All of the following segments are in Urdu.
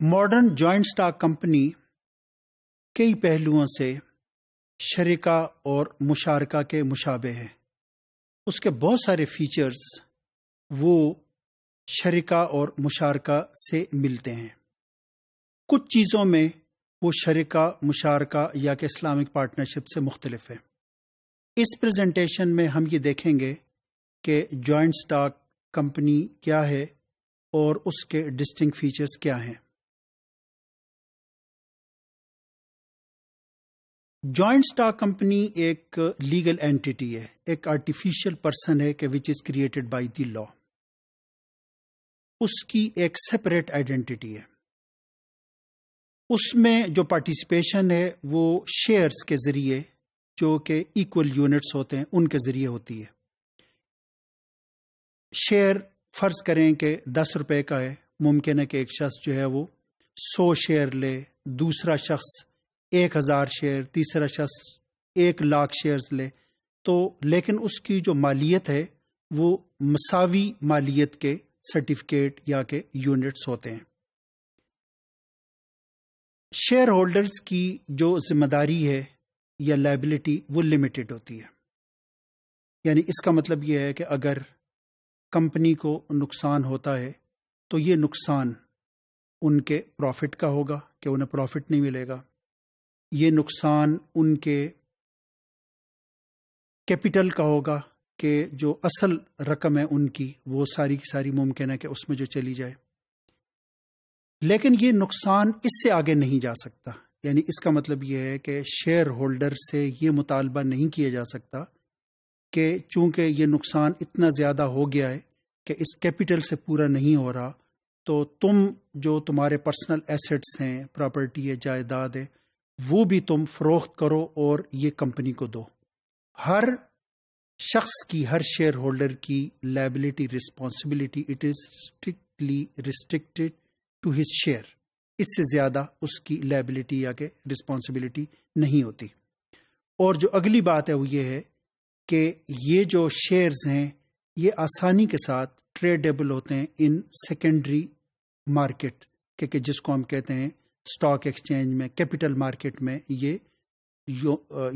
ماڈرن جوائنٹ سٹاک کمپنی کئی پہلوؤں سے شرکا اور مشارکہ کے مشابہ ہے۔ اس کے بہت سارے فیچرز وہ شرکا اور مشارکہ سے ملتے ہیں۔ کچھ چیزوں میں وہ شرکا، مشارکہ یا کہ اسلامک پارٹنرشپ سے مختلف ہے۔ اس پریزنٹیشن میں ہم یہ دیکھیں گے کہ جوائنٹ سٹاک کمپنی کیا ہے اور اس کے ڈسٹنکٹ فیچرز کیا ہیں۔ جوائنٹ سٹاک کمپنی ایک لیگل اینٹیٹی ہے، ایک آرٹیفیشل پرسن ہے کہ وچ از کریٹڈ بائی دی لا۔ اس کی ایک سیپریٹ آئیڈینٹی ہے۔ اس میں جو پارٹیسپیشن ہے وہ شیئرز کے ذریعے، جو کہ ایکول یونٹس ہوتے ہیں، ان کے ذریعے ہوتی ہے۔ شیئر فرض کریں کہ 10 روپے کا ہے، ممکن ہے کہ ایک شخص جو ہے وہ 100 شیئر لے، دوسرا شخص 1000 شیئر، تیسرا شخص 1,00,000 شیئرز لے، تو لیکن اس کی جو مالیت ہے وہ مساوی مالیت کے سرٹیفکیٹ یا کہ یونٹس ہوتے ہیں۔ شیئر ہولڈرز کی جو ذمہ داری ہے یا لائبلٹی وہ لمیٹڈ ہوتی ہے۔ یعنی اس کا مطلب یہ ہے کہ اگر کمپنی کو نقصان ہوتا ہے تو یہ نقصان ان کے پروفٹ کا ہوگا کہ انہیں پروفٹ نہیں ملے گا، یہ نقصان ان کے کیپٹل کا ہوگا کہ جو اصل رقم ہے ان کی وہ ساری کی ساری ممکن ہے کہ اس میں جو چلی جائے، لیکن یہ نقصان اس سے آگے نہیں جا سکتا۔ یعنی اس کا مطلب یہ ہے کہ شیئر ہولڈر سے یہ مطالبہ نہیں کیا جا سکتا کہ چونکہ یہ نقصان اتنا زیادہ ہو گیا ہے کہ اس کیپٹل سے پورا نہیں ہو رہا، تو تم جو تمہارے پرسنل ایسٹس ہیں، پراپرٹی ہے، جائیداد ہے، وہ بھی تم فروخت کرو اور یہ کمپنی کو دو۔ ہر شخص کی، ہر شیئر ہولڈر کی liability, responsibility, it is strictly restricted to his share. اس سے زیادہ اس کی لائبلٹی یا کہ رسپانسبلٹی نہیں ہوتی۔ اور جو اگلی بات ہے وہ یہ ہے کہ یہ جو شیئرز ہیں یہ آسانی کے ساتھ ٹریڈیبل ہوتے ہیں ان سیکنڈری مارکیٹ، کہ جس کو ہم کہتے ہیں اسٹاک ایکسچینج میں، کیپٹل مارکیٹ میں یہ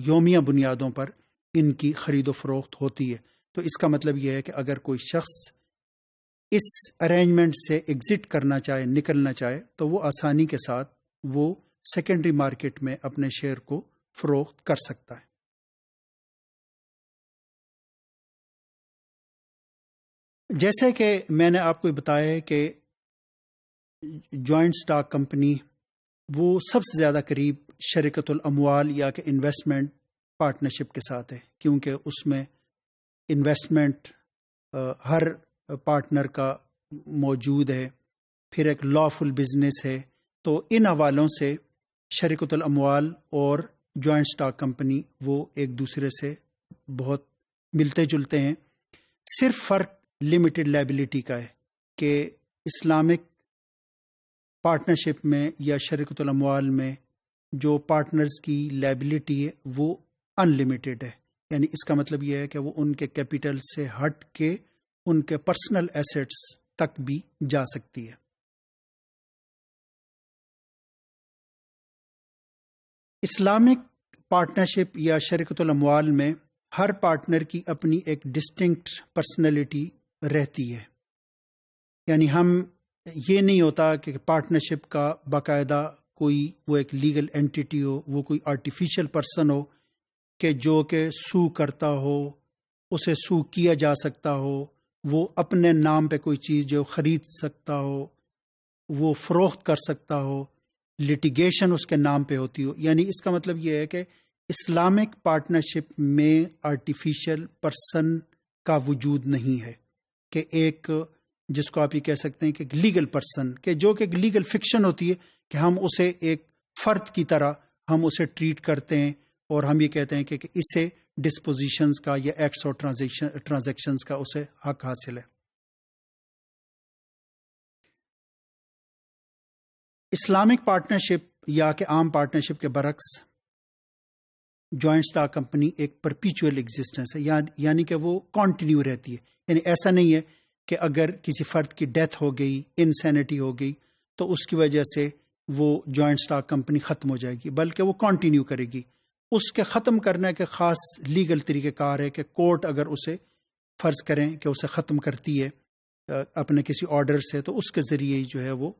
یومیہ بنیادوں پر ان کی خرید و فروخت ہوتی ہے۔ تو اس کا مطلب یہ ہے کہ اگر کوئی شخص اس ارینجمنٹ سے ایگزٹ کرنا چاہے، نکلنا چاہے، تو وہ آسانی کے ساتھ وہ سیکنڈری مارکیٹ میں اپنے شیئر کو فروخت کر سکتا ہے۔ جیسے کہ میں نے آپ کو بتایا ہے کہ جوائنٹ سٹاک کمپنی وہ سب سے زیادہ قریب شرکت الاموال یا کہ انویسٹمنٹ پارٹنرشپ کے ساتھ ہے، کیونکہ اس میں انویسٹمنٹ ہر پارٹنر کا موجود ہے، پھر ایک لافل بزنس ہے۔ تو ان حوالوں سے شرکت الاموال اور جوائنٹ سٹاک کمپنی وہ ایک دوسرے سے بہت ملتے جلتے ہیں۔ صرف فرق لمیٹڈ لائبلٹی کا ہے کہ اسلامک پارٹنرشپ میں یا شرکت الاموال میں جو پارٹنرز کی لائبلٹی ہے وہ ان لمیٹڈ ہے۔ یعنی اس کا مطلب یہ ہے کہ وہ ان کے کیپٹل سے ہٹ کے ان کے پرسنل ایسٹس تک بھی جا سکتی ہے۔ اسلامک پارٹنرشپ یا شرکت الاموال میں ہر پارٹنر کی اپنی ایک ڈسٹنکٹ پرسنالٹی رہتی ہے۔ یعنی ہم یہ نہیں ہوتا کہ پارٹنرشپ کا باقاعدہ کوئی وہ ایک لیگل اینٹیٹی ہو، وہ کوئی آرٹیفیشل پرسن ہو کہ جو کہ سو کرتا ہو، اسے سو کیا جا سکتا ہو، وہ اپنے نام پہ کوئی چیز جو خرید سکتا ہو، وہ فروخت کر سکتا ہو، لٹیگیشن اس کے نام پہ ہوتی ہو۔ یعنی اس کا مطلب یہ ہے کہ اسلامک پارٹنرشپ میں آرٹیفیشل پرسن کا وجود نہیں ہے، کہ ایک جس کو آپ یہ کہہ سکتے ہیں کہ لیگل پرسن، کہ جو کہ لیگل فکشن ہوتی ہے کہ ہم اسے ایک فرد کی طرح ہم اسے ٹریٹ کرتے ہیں اور ہم یہ کہتے ہیں کہ اسے ڈسپوزیشنز کا یا ایکٹس اور ٹرانزیکشنز کا اسے حق حاصل ہے۔ اسلامک پارٹنرشپ یا کہ عام پارٹنرشپ کے برعکس جوائنٹ سٹاک کمپنی ایک پرپیچول ایگزسٹنس ہے، یعنی کہ وہ کنٹینیو رہتی ہے۔ یعنی ایسا نہیں ہے کہ اگر کسی فرد کی ڈیتھ ہو گئی، انسینٹی ہو گئی، تو اس کی وجہ سے وہ جوائنٹ سٹاک کمپنی ختم ہو جائے گی، بلکہ وہ کنٹینیو کرے گی۔ اس کے ختم کرنے کے خاص لیگل طریقہ کار ہے کہ کورٹ اگر اسے فرض کریں کہ اسے ختم کرتی ہے اپنے کسی آرڈر سے، تو اس کے ذریعے ہی جو ہے وہ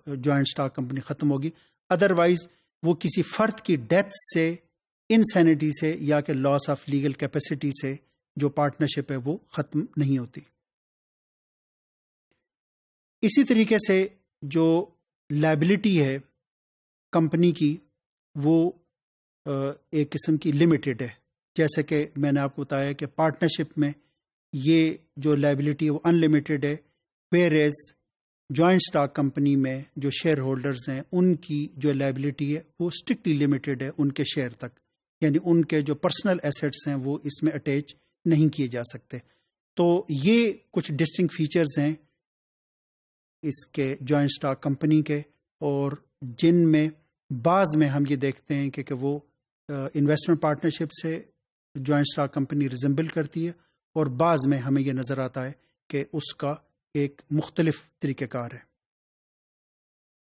جوائنٹ سٹاک کمپنی ختم ہوگی۔ ادروائز وہ کسی فرد کی ڈیتھ سے، انسینٹی سے، یا کہ لاس آف لیگل کیپیسٹی سے جو پارٹنرشپ ہے وہ ختم نہیں ہوتی۔ اسی طریقے سے جو لائبلٹی ہے کمپنی کی، وہ ایک قسم کی لمیٹڈ ہے۔ جیسے کہ میں نے آپ کو بتایا کہ پارٹنرشپ میں یہ جو لائبلٹی ہے وہ ان لمیٹڈ ہے، where as joint stock company میں جو شیئر ہولڈرز ہیں ان کی جو لائبلٹی ہے وہ اسٹرکٹلی لمیٹڈ ہے ان کے شیئر تک، یعنی ان کے جو پرسنل ایسٹس ہیں وہ اس میں اٹیچ نہیں کیے جا سکتے۔ تو یہ کچھ ڈسٹنکٹ فیچرز ہیں اس کے جوائنٹ سٹاک کمپنی کے، اور جن میں بعض میں ہم یہ دیکھتے ہیں کہ وہ انویسٹمنٹ پارٹنرشپ سے جوائنٹ سٹاک کمپنی ریزمبل کرتی ہے، اور بعض میں ہمیں یہ نظر آتا ہے کہ اس کا ایک مختلف طریقہ کار ہے۔